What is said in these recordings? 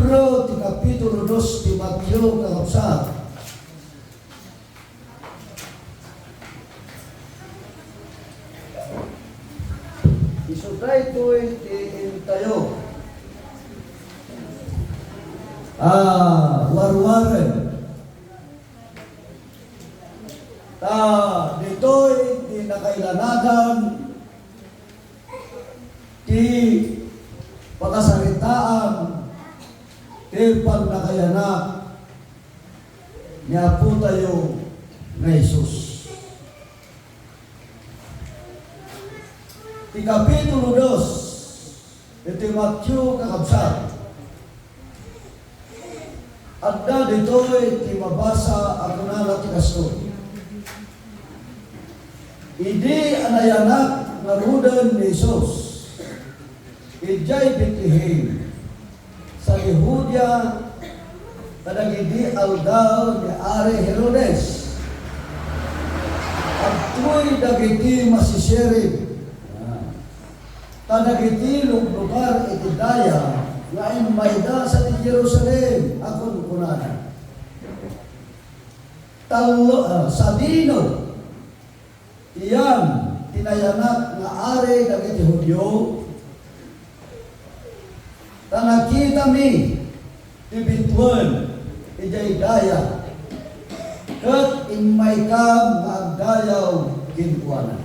libro ti Kapitulo 2 ti Mateo kakabsat. Isuday to'y ti intayo. Warwaren. Dito'y ti nakailanagan ti pagkasaritaan ti pagnakayanak niya po tayo na Jesus. Ti Kapitulo 2 iti Mateo kakabsat. Adda dito'y ti mabasa ako na ti kasto. Idi anayanak nga rudan ni Jesus. Ijay Bethlehem sa Yehudia kadagidi aldaw ni Are Herodes. At tuy dagiti masisirib kadagiti lugar iti daya nga imayda sa ti Jerusalem akon kunana. Sadino iyan tinayanak nga are dagiti Hudyo. Nakita mi ti bituan ijay daya ket imay kam nga agdayaw kinkuana.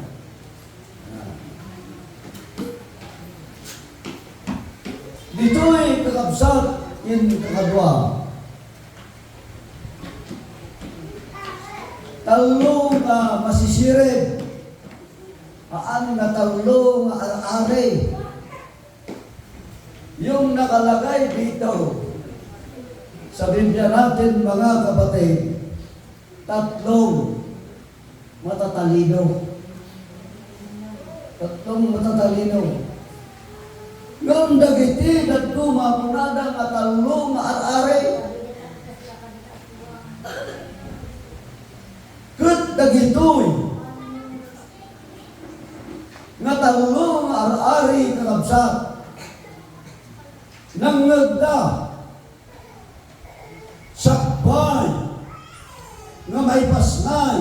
Dito'y kakabsat in kakadwa. Talo nga masisirid. Aan nga talo nga are. Yung nakalagay dito sa Biblia natin mga kapatid, tatlong matatalino. Tatlong matatalino. Ngam dagiti dadto mapunada nga talo nga are. Ket dagitoy nga talo nga are kakabsat. Nangagda sakbay nga may pasnay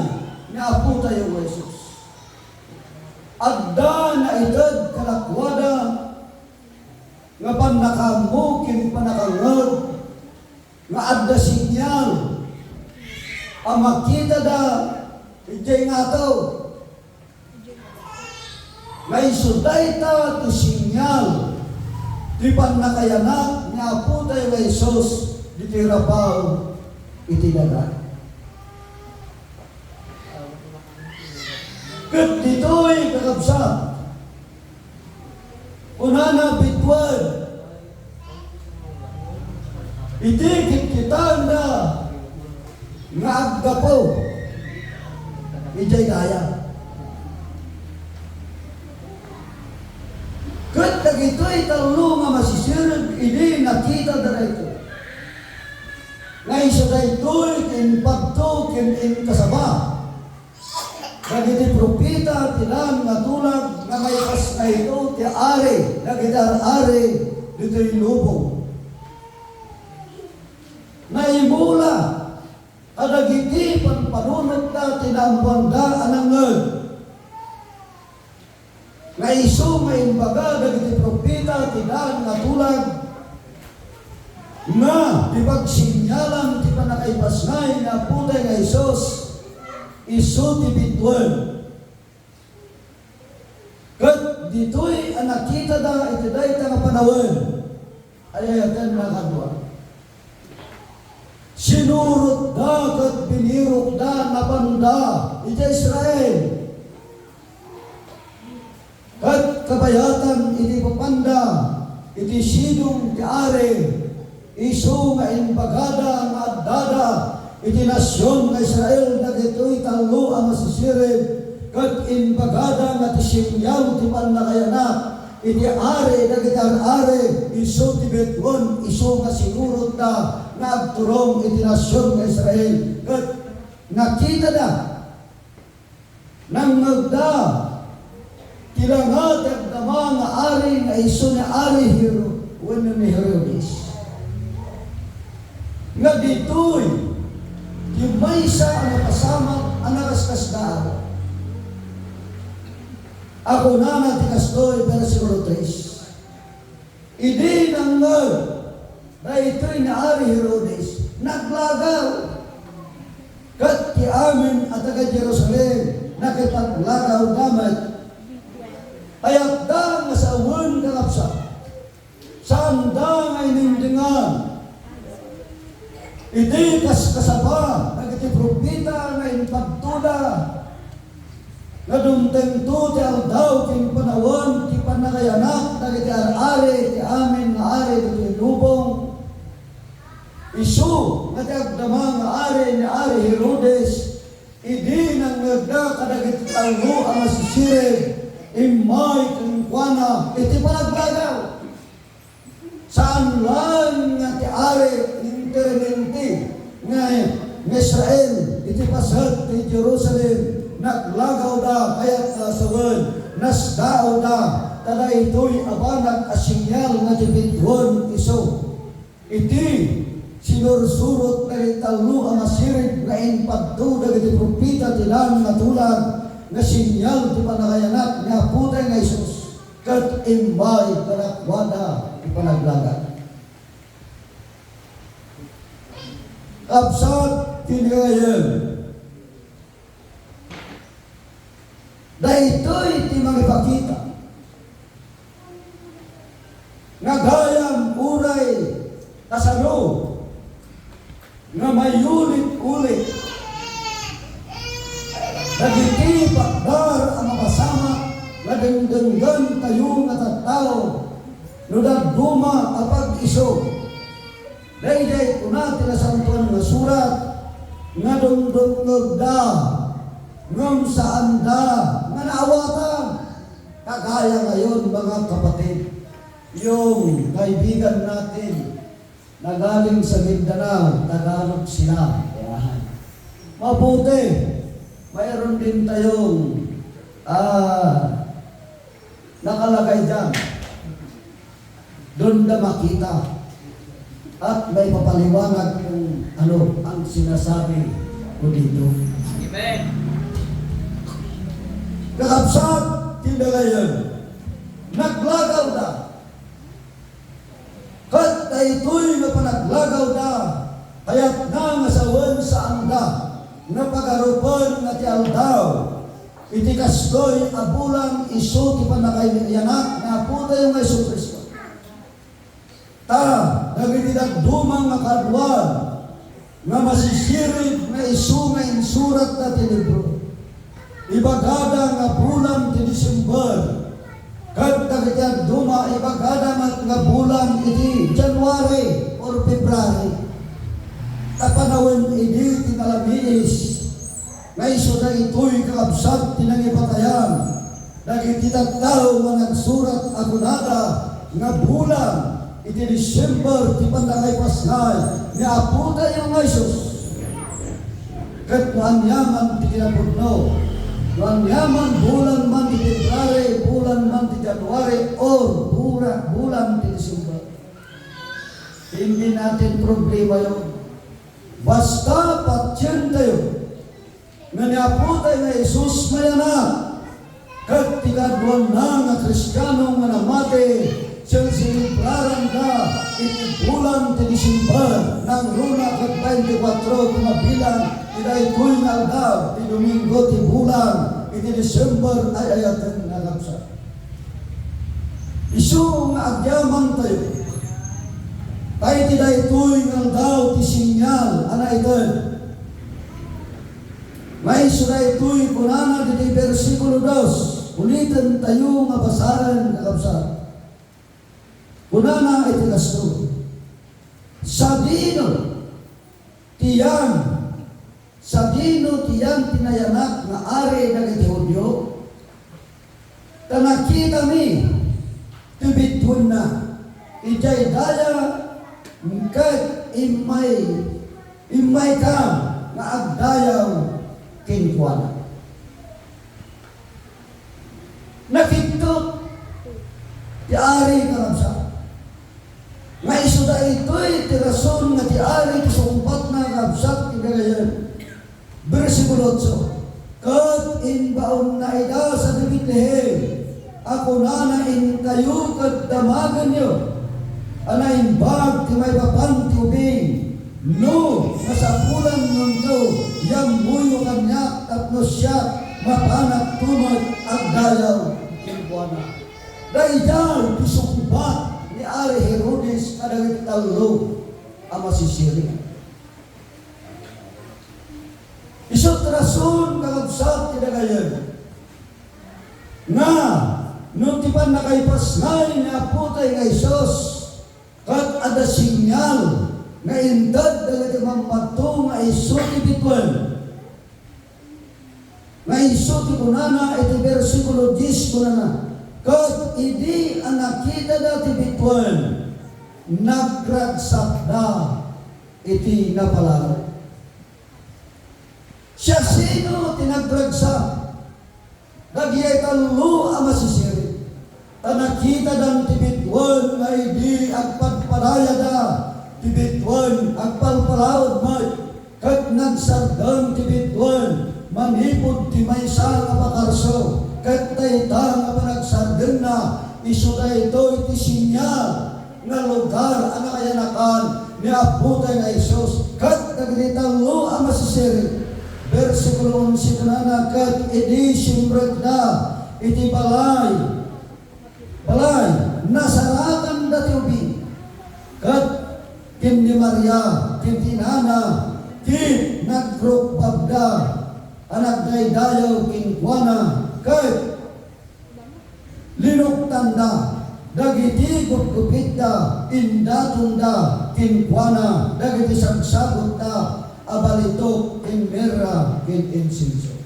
nga apo tayo Jesus. Adda na itad kalakwada nga panakamukin panakangag nga adda sinyal ang makita da ijay nga to may suday ta to sinyal di panakayanak nga apo tayo Jesus di tirapaw itinaga. Ket dito'y kakabsat unana bituan itikit kita na nga aggapo ijay daya. Ket dagitoy talo nga masisirib idi nakita dayto. Ngay sa daytoy ken pagto ken kasaba. Dagiti propeta tinan nga tulag nga may pas na ito ti are dagiti are ditoy lubong. Naimula kadagiti panpanunot na tinambanda ananged. Nga iso nga imbaga dagiti propeta tinan nga tulag nga di pagsinyalan ti panakaipasnay nga putay nga Isos iso ti bituan. Ket ditoy ang nakita da iti dayta nga panawon ayatan na kadwa. Sinurot da ket binirok da na banda iti Israel. Ket kabayatan iti papanda iti sidong ti are iso nga imbagada nga addada iti nasyon nga Israel dagitoy talo ang masisirib ket imbagada nga ti sinyal ti panakayanak iti are dagiti are iso ti betwon iso nga sinurot da nga agturong iti nasyon nga Israel ket nakita da nang magda kilangat at dama nga ari nga iso ni ari Herodes nga ditoy di maysa ang kasama ang nakaskasdaan. Ako na ti kastoy versikulo 3. Idi nang na ito'y naari Herodes, naglagaw. Kat ti amin at taga Jerusalem, nakipaglagaw damat. Ayat da nga sa awan kalapsa, saan da nga inindingan. Idi kasaba, nagiti propita nga inpagtuda, nga dumtengto ti aldaw king panawan, ti panagayanak, nagiti ar-ari, ti amin nga ari, ti lubong. Isu, nga ti agdama nga ari ni Ari Herodes, idi nang nagda kadagiti talgo ang masisirib, imay kungkwana, iti panaglagaw. Saan lang nga ti ari intermenti nga Israel, iti pasad ti Jerusalem, naglagaw da kayat kasawan, nasdao da, tada ito'y abanag asinyal nga tibidwan iso. Iti sinursurot na italo ang asirid na inpagtudag iti propita tilang natulag nga sinyal ti panagayanat nga putay nga Isus kat imbay kanakwada ti panaglagat. Kapsat tinigayan dahito'y ti magipakita nga gayam uray kasano nga may ulit-ulit nagiti pakdar ang mapasama nga dengdenggan tayo nga tattao no dagduma apag iso dayday kuna tinasantuan nga surat nga dungdungog da ngam saan da nga naawatan kagaya ngayon mga kapatid yung kaibigan natin na galing sa Mindanao, Tagalog sila. Mabuti, mayroon din tayong nakalagay dyan. Doon na makita. At may papaliwanag kung ano ang sinasabi ko dito. Amen. Kakabsat, tinagayan. Naglagaw na. Kat na ito'y nga panaglagaw na, kaya't na nga sawan sa anda, nga pagarupan nga ti aldaw, iti kastoy abulang iso ti panakayanak, nga puta yung Yesu Kristo. Ta, nagitidagdumang nga kadwan, nga masisirid nga iso nga insurat na ti libro. Ibagada nga bulan ti Disember, kad nagitiyag duma ibagada nga bulan iti January or February. Kapanawan iti tinalamiis nga iso na ito'y kakabsat tinangipatayan nagititagtao nga nagsurat agunada nga bulan iti December ti pandangay pasnay nga aputa yung Isus kat maanyaman ti kinapudno ang yaman bulan man di February, bulan man di January, or bulan di December. Hindi natin problema yun. Basta patyan tayo. Nga niaputay na Isus mayanak. Kat tikadwan na nga Kristiyano nga namate, siyang siniplaran ka, iti bulan di December, ng Luna kat 24, kumabilang, iday ko'y naldaw, di Domingo, di bulan, iti December ay ayatan na kapsa. Isu nga agyaman tayo. Tayo tiday ko'y naldaw, ti sinyal, ana itan. May suday ko'y kunana, di versikulo 2, ulitin tayo nga basaran na kapsa. Kunana iti kasto. Sa dino, tiyan, sa dino tiyan tinayanak na ari na iti Hudyo, tanakita mi, tibidhun na, ijay daya, kat imay ka, na agdayaw, kinkwana. Nakiktot, ti ari karabsa. Nga isuda ito'y ti rason nga ti ari ti Versikulo 8. Kat inbaon na ida sa Bethlehem, ako na in kayo kat damagan nyo, anayin bag ti may papanti ubing, no, masapulan nun to, yang muyo kanya, tapno siya, mapanak tumag, agdayaw, kinbuana. Daidal, pisukubat, ni Ari Herodes, kadagit talo, ama sisiri. Isot rason, kakabsat, tinagayan, nga, nung tipan na kay pasnay na putay nga Isos, kat ada sinyal nga indad dagat mampato nga Isos ibituan. Nga Isos ikunana iti versikulo 10 kunana, kat idi ang nakita dati bituan, nagragsak na iti napalaro. Siya sino tinagragsak? Nagyay talo ang masisiri. Tanakita ng tibitwan nga hindi ang pagpalaya da. Tibitwan ang palpalaod may. Kat nagsardang tibitwan, manipod ti may sa kapakarso. Kat tayta nga panagsardang na, iso na ito iti sinyal nga lugar ang nakayanakan ni Aputay nga Isos. Kat nagritalo ang masisiri. Versikulo 11 kunana, kat edi simbrek na iti balay nasaratan dati ubi, kat kim ni Maria kim tinana kim nagrupabda anak daydayaw kinkuana, kat linuktan da dagiti gupgupit da indatun da kinkuana dagiti sagsagot da abalito kin merra kin insinso.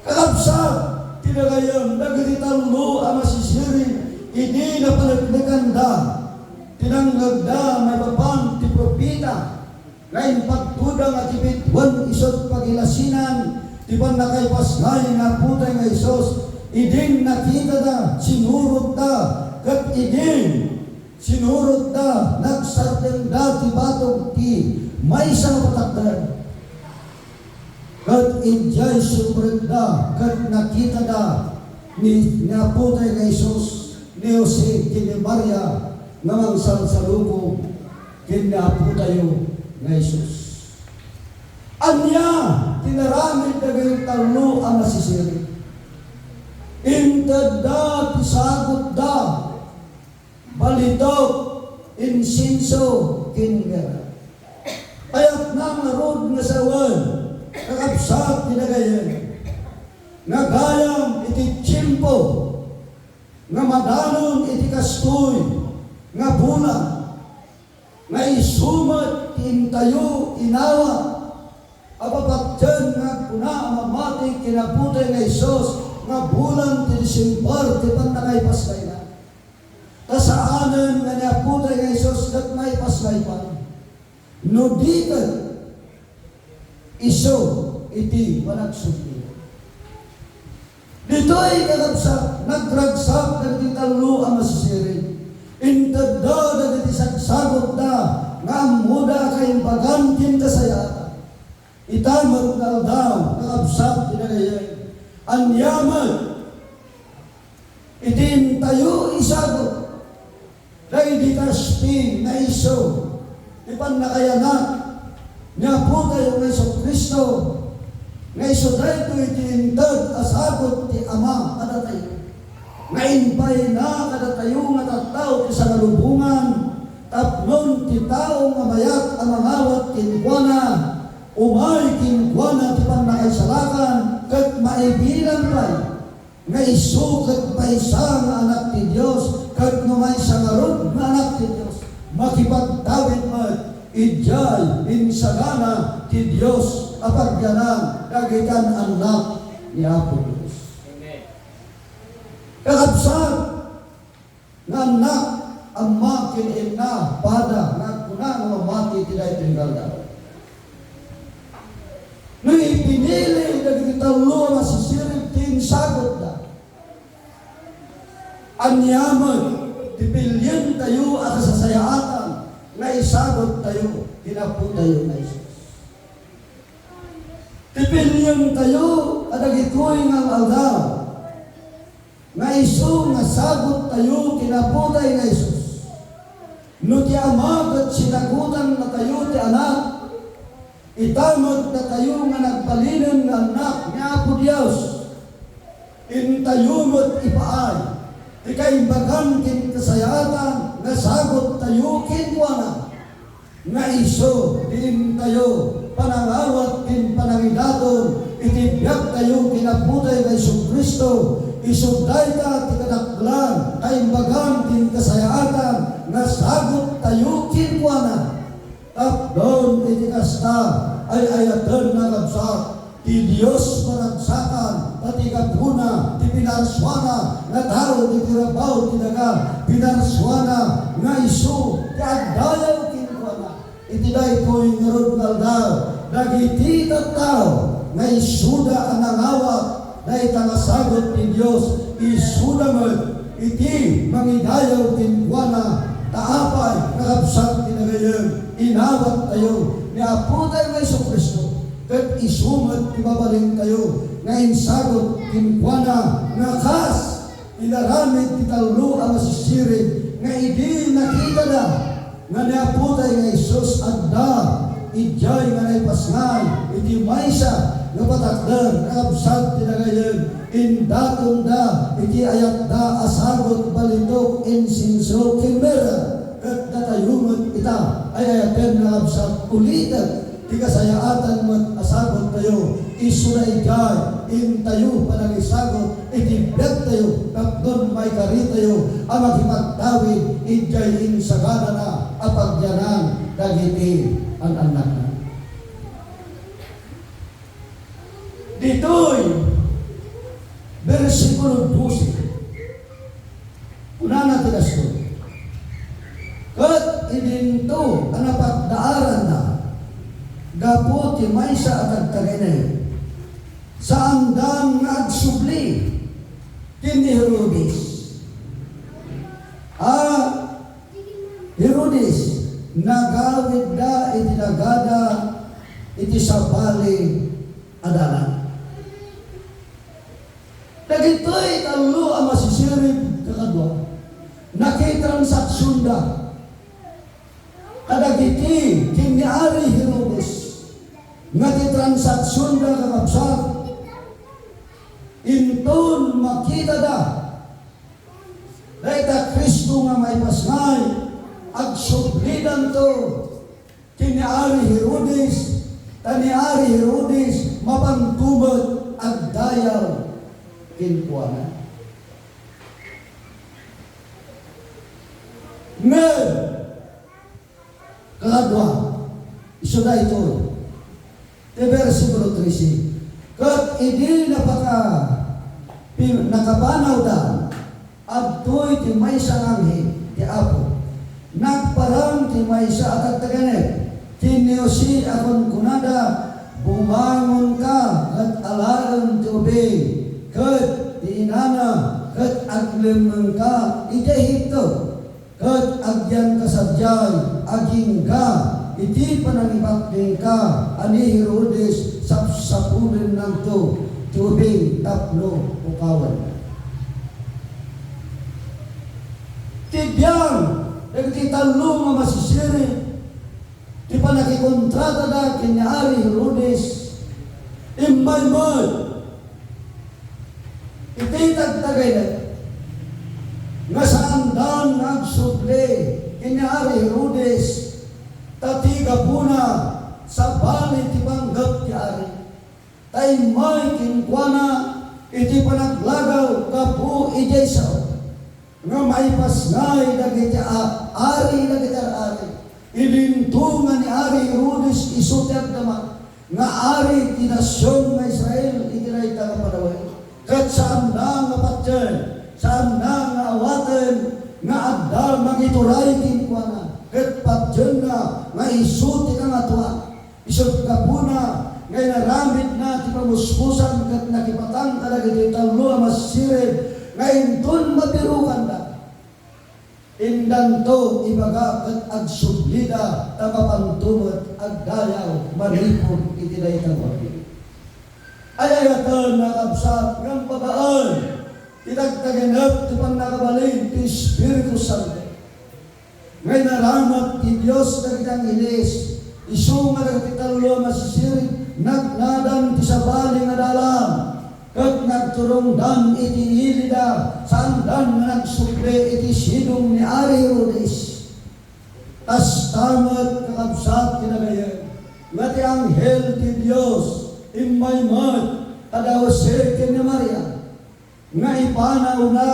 Kakabsat, tinagayon, nagritalo ang masisiri, hindi na panagdaganda, tinanggagda may papang ti propita, ngayon pagtudang at ibitwan isot pagilasinan, ti pan nakaypasnay nga putay nga Isos, iding nakita da, sinurot da, kat iding sinurot da, nagsardeng da, ti batog ti, may isang patakdan. Kat injay sumreg da, kat nakita da, ni aputay nga Isos, ni Jose, kini Maria, namang salsalubong, kini aputayo nga Isos. Anya, tinaramid na gayong talo ang nasisiri. Intad da, tisagot da, balitok, insinso, kinigara. Kaya't nang narod nga sawan, kakabsat tinagayan, nga gayam iti tsimpo, nga madanon iti kastoy, nga bulan, nga isumat intayo inawa, apapatyan nga kuna mamati kinaputay nga Isos, nga bulan ti Disembar ti panakay paslay na. Kasaanan nga naputay nga Isos kat may paslay pa. No di ka iso iti panagsuti. Dito'y kakabsak, nagragsak na iti talo ang masisiri. Intad da na iti sagsagot da, nga ang muda kayong bagantin kasayatan. Itamat na daw, kakabsak tinagayan. Anyaman, itin tayo isagot, dahil di kasping na iso, ipan nakayanak, niya po tayo ng Iso Kristo, nga iso tayo itintad asagot ti Ama kada tayo. Ngayon pa'y na kada tayo nga tattaw ti sa nalubungan, tapnon ti tao nga mayak ang mangawat kinkwana, umay kinkwana ti panakaisalakan, kat maibilang pa'y, nga iso kat paisa nga anak ti Diyos, kat numay sa ngarod nga anak ti Diyos. Makipagtawid mat, ijay, insagana, ti Diyos, apagyanan, dagitan anak ni Apo Diyos. Kakabsat, nga anak, ang makin ina, pada, nga kuna nga mamati, tinay tinggal daw. Nung ipinili, nagkitalo na sisirip, tinsagot na. Anyaman, tipilyan tayo at sasayatan, nga isagot tayo, hinapo tayo na Isos. Tipilyon tayo, kadagitoy ng aldaw. Nga iso, nga sagot tayo, kinaputay nga Isus. No ti ama, kat sinagutan na tayo ti anak, itamod na tayo nga nagpalinan ng anak ni Apo Diyos. Intayumot ipaay, ikaimbagan kin kasayatan, nga sagot tayo kinkuana. Nga iso, din tayo, panangawat kin panangidaton, itibyak tayo kinaputay kay Kristo, isugday ta ti kadaklan, kaimbagan kin kasayatan, nga sagot tayo kinkuana. Tapdon iti kasta ay ayatan na kabsak, ti Diyos maragsakan, pati kapuna, ti pinarswana, nga tao ti tirabaw, ti daga, pinarswana, nga iso, ti agdayaw kinkuana. Iti day ko'y ngarod naldaw, nagiti tao, nga isuda ang nangawat, na itangasagot ni Diyos, isuda mo, iti mangidayaw kinkuana, taapay, nakabsak tinagayon, inawat tayo, ni Apo tayo ng Kristo, kat isumat ibabaling tayo, nga insagot kinkuana, nga kas, ilaramid titalo ang masisirig, nga idi nakita na, nga ni Apo tayo ng Isus adda, ijay nga naipasngay, iti maysa, nga patakdan, nakabsak tinagayon, indatong da, iti ayat da, asagot balitok, insinso, kimera, kat natayumot ita, ay ayaten na labsak ulitan, di kasayaatan mo't asagot tayo, iso na igay, in tayo panangisagot, itibet tayo, kapdon may kari tayo, ang maghimagtawid, ijay in sagana na, apagyanan, dagiti ang anak na. Dito'y, versikulo 12, una natin aso, kat idinto ang napagdaaran na gapo ti maysa at agtaginay sa andang nagsubli kini Herodes. Herodes nagawid da iti nagada iti sabali adalan. Dagitoy talo ang masisirib kakadwa. Nakitransaksyon da. Kadagiti kiniari Herodes. Nakitransaksyon da kakabsat. Inton makita da. Daita Kristo nga may pasngay. Agsublidan to. Kiniari Herodes. Taniari Herodes. Mapantubot agdayaw. Kinkuana. Ngayon, kakadwa, iso na ito, te versikulo 13, kat idi nakapanaw da, abtoy ti maysa nganghi, ti Apo, nagparang ti maysa at agtaganep, tiniosi akon kunada, bumangon ka, kat alaran ti ubay, kat ti inana, kat aglemang ka, iti Ehipto, kat agyan kasadyay, aging ka, iti panangibakbing ka, ani Herodes, sapsapunin ng to, tubing tapno ukawan. Tibyan, nagtitalo nga masisiri, ti panakikontrata na kiniari Herodes, imay-may, iti tagtagay na, nga saan dan nagsubli kiniari Herodes tatiga puna sa bali ti panggap ti ari tay may kinkuana iti panaglagaw kapu ijay sao nga may pasngay dagiti ari dagiti ari ilintungan ni ari Herodes isutyak naman nga ari ti nasyon nga Israel itinay tagapadaway kat saan na nga patyan saan na nga awaten nga adda magituray kinkuana ket patyen na nga isuti ka nga tuwa isut ka puna nga naramid na ti pamuspusan ket nakipatang talaga ti talo masirib nga inton mabirukan da indanto ibaga ket agsublida tapapantumot agdayaw maripon iti daytang wabi ay ayatan nakabsat ng babaan, itagtaganap tipang nakabalin ti Espiritu Santo. Ngay naramat ti Diyos na kitang inis, iso nga nagtitalo masisirit, nagnadan ti sabali nga dalam, kat nagturongdan iti ilida, saan dan nga nagsukle iti sidong ni Ari Herodes. Tas tamat kakabsat kinagayan, nga ti anghel ti Diyos, imaymat, kada Jose ni Maria, nga ipanaw na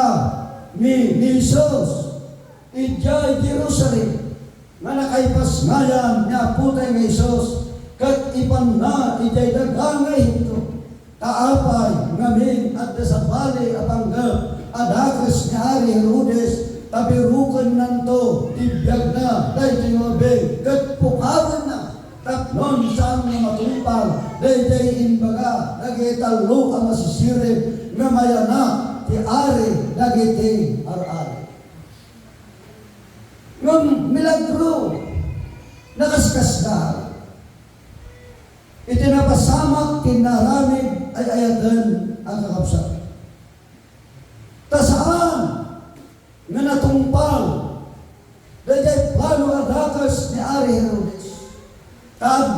ni Jesus, ijay Jerusalem, nga nakaipas ngayan niya putay ng Jesus, kat ipan na ijay dagangay ito, kaapay ngamin at sa bali apanggap, adakas ni Ari Herodes, tabirukan nanto, tibiyag na, dahi tinobay, kat pukawan na, tapnon saan nga matumpal, day imbaga, nagitalo ang masisirip, nga mayana, ti Ari, nagiti ar-ari. Ngam milagro, nakaskas na, itinapasamak, tinaramid, ay ayadan ang kakapsat. Tasaan, nga natumpal, day plano adakas ni Ari Herodes,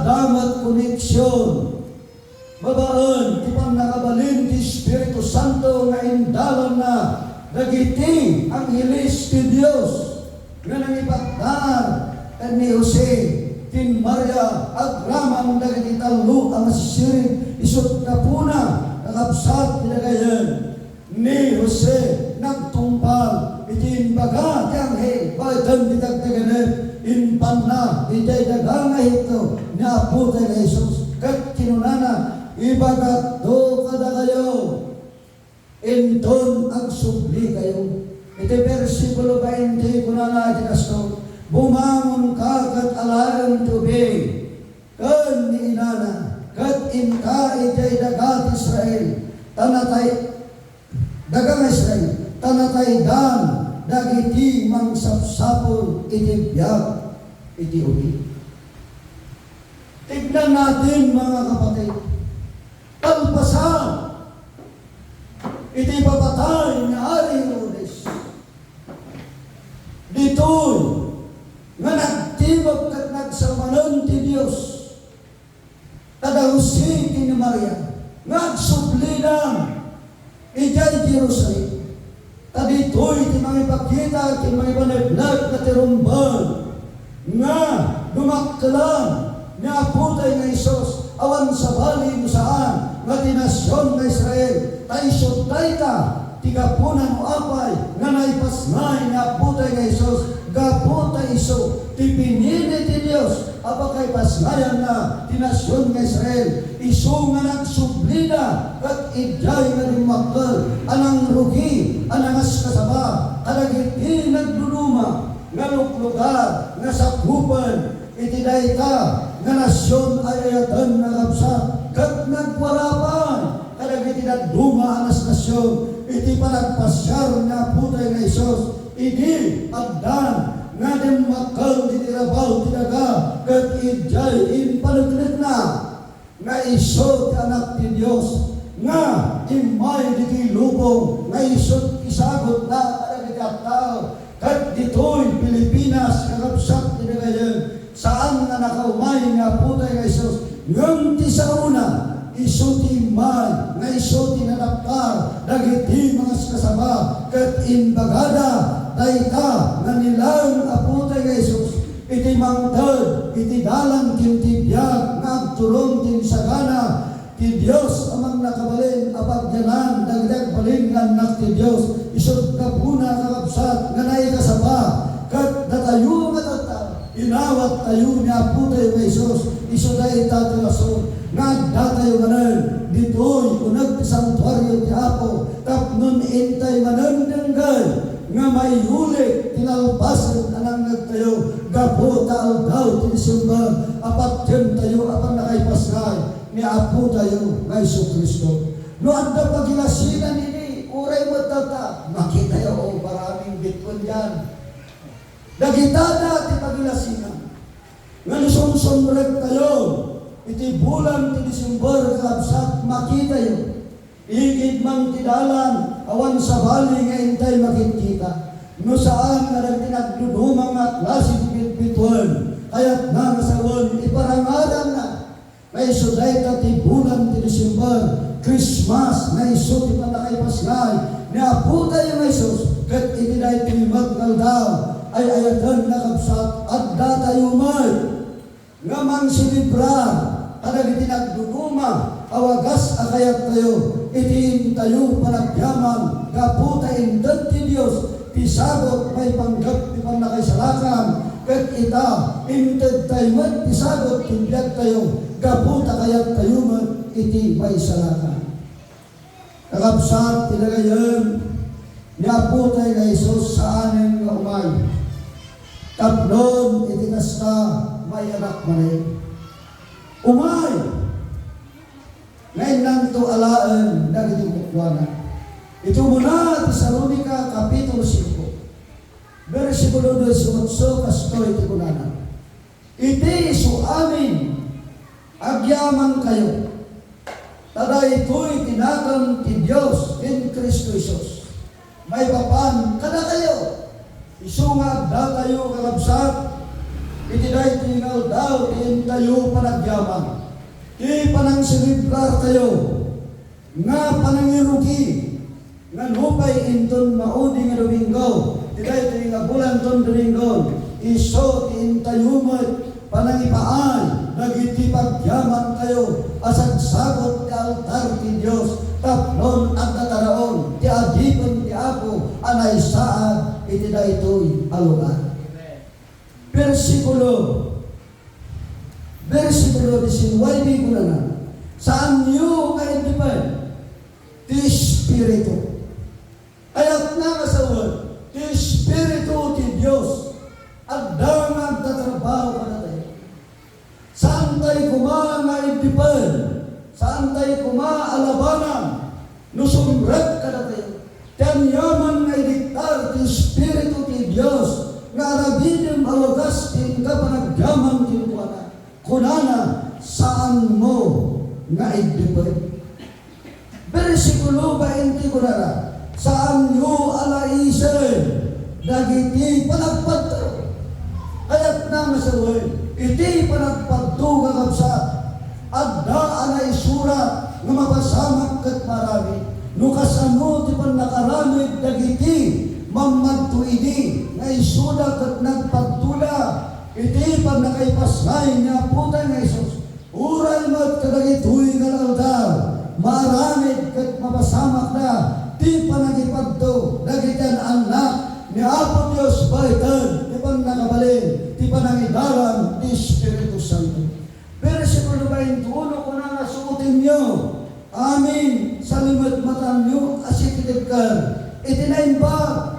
damat koneksyon, babaan, tipang nakabalin di Espiritu Santo nga indalan na, nagiti ang hilis ti Diyos, nga nangipagdaan ni Jose, tin Maria, agraman dagiti talo ang masisirin, isot na puna, nakapsat tinagayan, ni Jose, nagtumpal, itinbaga, tiyang hey, baitang ditagtaganet, inpan na, itay daganga ito, niaputay na Jesus, kat kinunana, ibagat do kada kayo, inton ang subli kayo. Iti versikulo 20, kunana iti kasto, bumangon ka kat alaan tubig, kan ni inana, kat inka itay dagat Israel, tanatay, dagang Israel, tanatay dan, dagiti mang sapsapol iti biyag iti ubi. Tignan natin mga kapatid, talpasan iti papatay ni Ari Herodes. Dito'y nga nagtibag kat nagsamanan ti Diyos, kadausi ti ni Maria, nagsublinan ijay Jerusalem. Tadito'y ti mga ipakita, ti mga ipanaglag na tirumban, nga dumaklan niya putay ng Isos, awan sa bali mo saan, nga tinasyon ng Israel, taisot tayo ka, tigapunan mo apay, nga naipasnay niya putay ng Isos, gaputay iso, ti pinili ti Diyos, apakay pasnayan na, tinasyon ng Israel, iso nga nagsublida, kat ijay nga limakal, anang rugi, anangas kasaba, kadagiti nagduluma, nga luklugar, nga sakupan, itiday ka, nga nasyon ay ayatan na kapsat, kat nagwarapan, kadagiti nagduma anas nasyon, iti panagpasyar nga putay na Isos, idi agdan, nga din makal ditirabaw tinaga, kat ijay in panaglit na, nga iso ti anak ti Diyos, nga imay di lubong, nga iso isagot na kadagiti tao, kat dito'y Pilipinas, kakapsak tinagayan, saan nga nakaumay nga putay nga Isos, ngam ti sa una, iso ti imay, nga iso ti nanapkar, dagiti mga kasama, kat imbagada, dayta, nga nilang aputay nga Isos, iti mangtad, iti dalang tintibiyag, nga agturong tinsagana, ti Diyos amang nakabalin, apagyanan, dagdag balin nga anak ti Diyos, isod kapuna kakabsat, nga naikasaba, kat datayo nga tata, inawat tayo niya putay nga Isos, isod ay tatulason, nga datayo ganan, dito'y unag ti santuaryo ti Apo, tapnon intay manandanggan, nga may ulit tinalpasan anang nagtayo, gapo taal daw tinisumban, apat yan tayo, apang nakaipasnay, ni Apo tayo, nga Iso Kristo. No anda pagilasinan ini, uray mo tata, makita yo, maraming bitcoin yan. Dagita na ti pagilasinan. Nga nisumsumrek tayo, iti bulan ti Disyember kakabsat makita yun. Igid mang tidalan, awan sa bali nga intay makikita. No saan nga nagtinagdudumang at klase bituan, kaya't nga masawan, iparangalan na. May suday ta ti bulan ti Disyember, Christmas, na iso ti panakay Paskay, niaputa yung Isos, kat itiday ti magkaldaw, ay ayatan na kapsat, at datayo may, nga mang silibrar, kadag itinagduduma, awagas akayat tayo, itiin tayo panagyaman, kaputa indat ti Diyos, pisagot may panggap ti panakaisalakan, kat ita, inted tayo mat, pisagot tindiag tayo, kaputa kayat tayo mat, iti may salakan. Kakabsat, tinagayan, niaputay na Isos sa aning nga umay. Tatlon, iti kasta, may anak manay. Umay! Ngayon nang ito alaan, dagiti bukwana. Ito muna, Tesalonica, Kapitulo 5. Versikulo 18, kasto iti kunana. Iti iso amin, agyaman kayo. Tada ito'y tinatang ti Diyos in Cristo Jesus. May papan, kada kayo. Iso nga agda tayo kakabsat. Itiday tingal daw, tiin tayo panagyaman. Di panang silibrar tayo. Nga panangirugi. Nga nupay inton maudi nga Domingo. Tiday tinga bulan ton Domingo. Iso tiin tayo mat panangipaay. Nagitipagyaman tayo. Asag sagot ti altar ti Diyos. Taplon at nataraon. Ti adipan ti Apo. Anay saan itiday ito'y alugan. Versikulo 19, kunana. Saan niyo kaintipan? Ti Espiritu. Kaya't nga kasawan, ti Espiritu ti Diyos, at damang tatrabaho ka na tayo. Saan tayo kumaintipan? Saan tayo kumaalabanan? Nusumrek ka na tayo. Tiyanyaman nga idiktar ti Espiritu ti Diyos, nga arabidem awagas din ka panagyaman kinukuana. Kunana, saan mo nga idipin? Versikulo 20 kunana, saan nyo alaisen dagiti panagpadto. Kaya't na masawin, iti panagpadto kakabsat, adda anay surat nga mapasamak kat marami. Nukasano ti panakaramid dagiti mamagtuidi nga isuda kat nagpagtula iti pag nakaipasay nga puta nga Isos uray magkadagituy nga altar maramid kat mapasamak na ti panagipagto dagitan anak ni Apo Diyos baitan ti pang nakabalin ti panangidaran ti Espiritu Santo. Versikulo 21 ko na nga suotin nyo amin sa limit matan nyo asikitibkan itinaimbag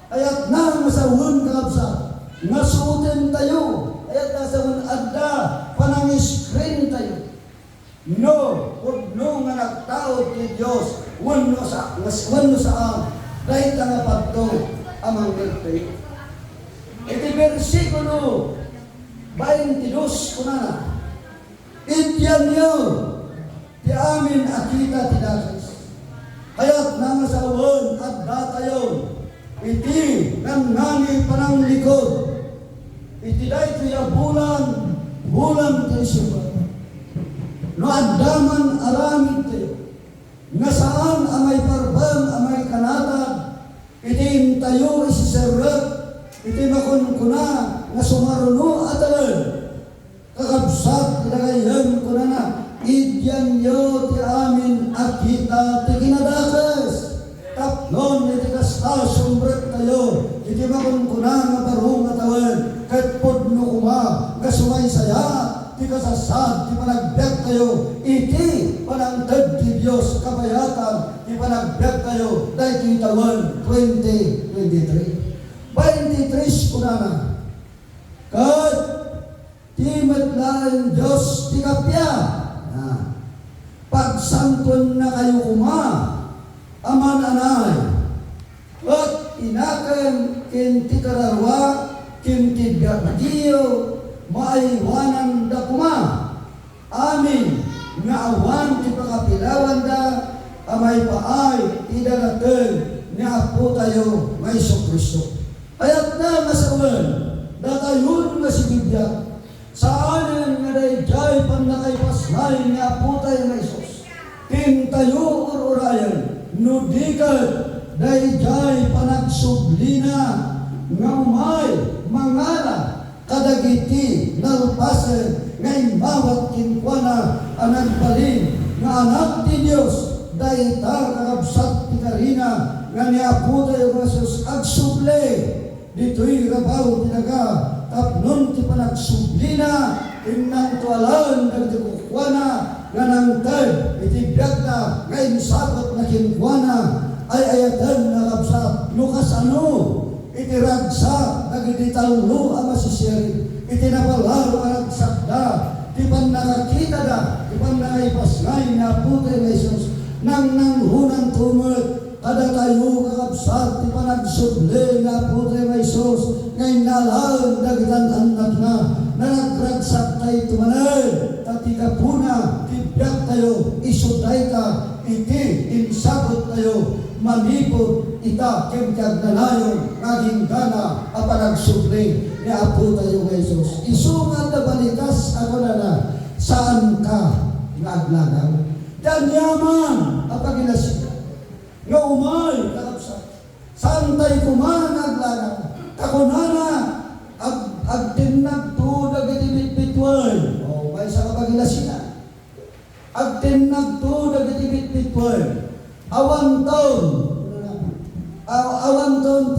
ayat na masawun kakabsa, nasuotin tayo, ayat na sawun adda, panang-screen tayo. No, huwag no nga nagtaod ni Diyos, wano saan, dahil nga pagto, amang nagtayo. Iti versikulo 22 kunana, ityan nyo, ti amin akita tidakas, ayat na masawun adda tayo, iti nang nani panang likod. Iti day tiya bulan tayo siya. No addaman aramid tayo. Nga saan amay parban, amay kanatag. Iti tayo isiserap. Iti makunkuna nga sumaruno atalan. Kakabsat ilagayan ko na idyan nyo ti amin akita ti kinadakas. Taplon iti kasta sumbret tayo iti makunkuna nga barong atawan kat podno kuma nga sumaysaya ti kasasad ti panagbiag tayo iti panangtad ti Diyos kabayatan ti panagbiag tayo dahil ti tawan 2023 kunana kat ti matlaan Diyos ti kapya pagsanton na kayo kuma aman anay at inakan kinti kararwa kinti gabadiyo maiwanan da kuma Amin. Nga awan ti pakapilawan da, amay paay, idalaten, ni Apo tayo, nga Kristo. Ayat na nga sa ulan, datayon nga si Biblia, saan nga dayjay panakay pasnay ni Apo tayo nga Isus. Tintayo urayan, nudikat, dayjay panagsublina, nga umay, mangala, kadagiti, nalpasen, nga imbawat kinkwana, anagbalin, nga anak ti Diyos, dayta kakabsat ti karina, nga ni Apo tayo nga Isus, agsuble, dito'y rabaw tinaga, tapnon ti panagsublina, imnang tualan, nagdikukwana, nga nangtay, iti biyak na, nga inisakot na kinkwana, ay ayatan na kapsat, nukas ano, iti ragsak, nagititallo ang masisiri, iti napalaro ang ragsak da, di pan nakakita da, di pan nakaipasngay na putay na Isus, nang nanghunan tumot, kada tayo kakapsat, di pan nagsuble na putay na Isus, ngay nalaan, dagitan anak na, nagragsak tayo tumanay, tatika puna, tibyak tayo, isuday ka, iti, insakot tayo, manipod ita kemkag na layo ngaging gana apanagsuple ni Apo tayo nga Isus. Isungan na balikas ako na saan ka naglagaw. Dan yaman apaginasika nga umay kakapsat. Saan tayo kuman naglagaw. Kakunana agtinag to dagitibit-bitway. O may sa kapaginasika. Agtinag to dagitibit-bitway. Awan taon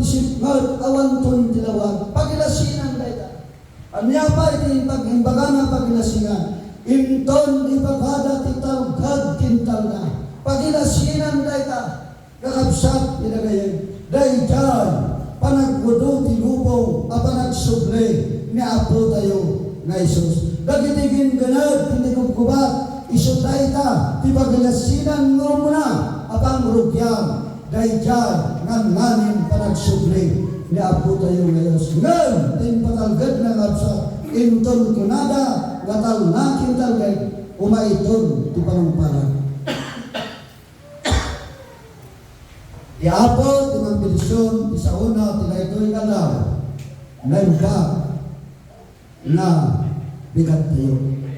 tisipngat, awan taon tilawag, pagilasinan dayta. Anya pa iti pag-imbagana pagilasinan, inton ibagada titalgad kintal na, pagilasinan dayta, kakabsat ilagayin, dayjay, panagwado tilubong, apanagsuble, ni Apo tayo nga Isus. Dagitigin ganad, hindi kubat, isutay ta, ti pagilasinan mo muna, apang rugyang, dayjay, nganin panagsuble, ni Apo tayo ngayos. Ngayon, tin patalgad na kapsa, inton kunada, gatal na kintalgad, umaiton, ti panumparan. Di Apo, ti mambilisyon, ti sauna, ti kaito'y kalaw, ngayon ka, na bigat tayo.